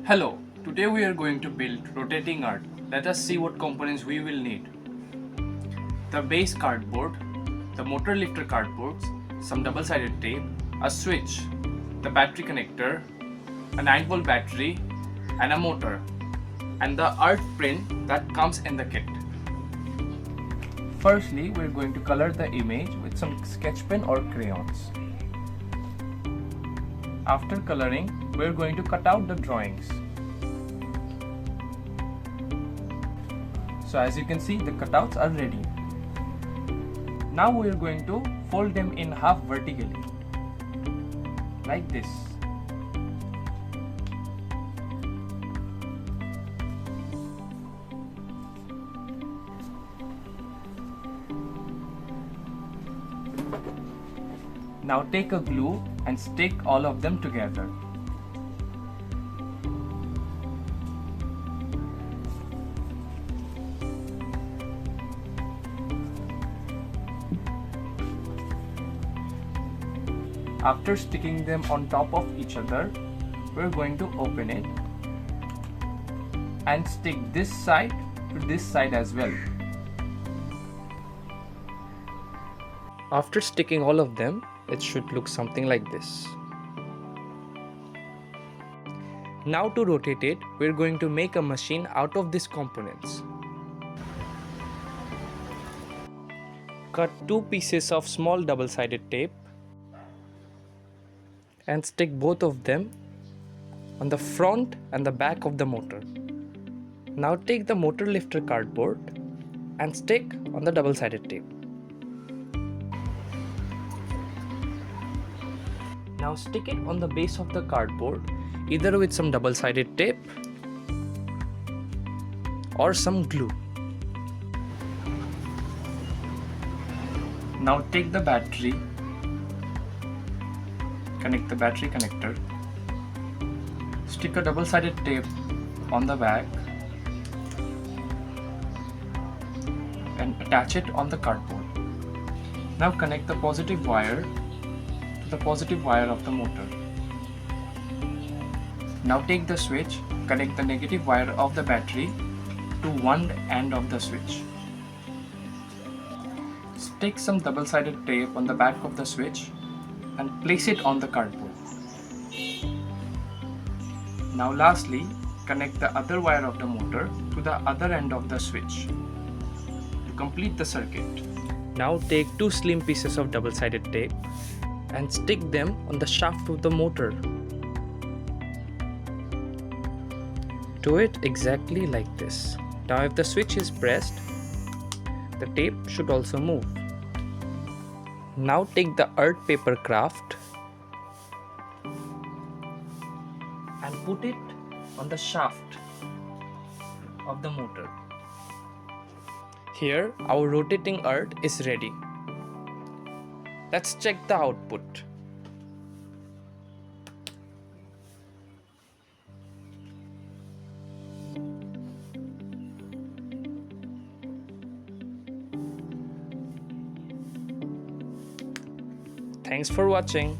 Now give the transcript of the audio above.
Hello, today we are going to build rotating art. Let us see what components we will need. The base cardboard, the motor lifter cardboards, some double-sided tape, a switch, the battery connector, a 9-volt battery, and a motor, and the art print that comes in the kit. Firstly, we are going to color the image with some sketch pen or crayons. After coloring, we are going to cut out the drawings. So as you can see, the cutouts are ready. Now we are going to fold them in half vertically, like this. Now take a glue and stick all of them together. After sticking them on top of each other, we're going to open it and stick this side to this side as well. After sticking all of them, it should look something like this. Now to rotate it, we're going to make a machine out of these components. Cut 2 pieces of small double-sided tape and stick both of them on the front and the back of the motor. Now take the motor lifter cardboard and stick on the double-sided tape. Now stick it on the base of the cardboard, either with some double-sided tape or some glue. Now take the battery, connect the battery connector, stick a double-sided tape on the back and attach it on the cardboard. Now connect the positive wire to the positive wire of the motor. Now take the switch, connect the negative wire of the battery to one end of the switch. Stick some double-sided tape on the back of the switch and place it on the cardboard. Now lastly, connect the other wire of the motor to the other end of the switch to complete the circuit. Now take 2 slim pieces of double-sided tape and stick them on the shaft of the motor. Do it exactly like this. Now if the switch is pressed, the tape should also move. Now take the art paper craft and put it on the shaft of the motor. Here our rotating art is ready. Let's check the output. Thanks for watching.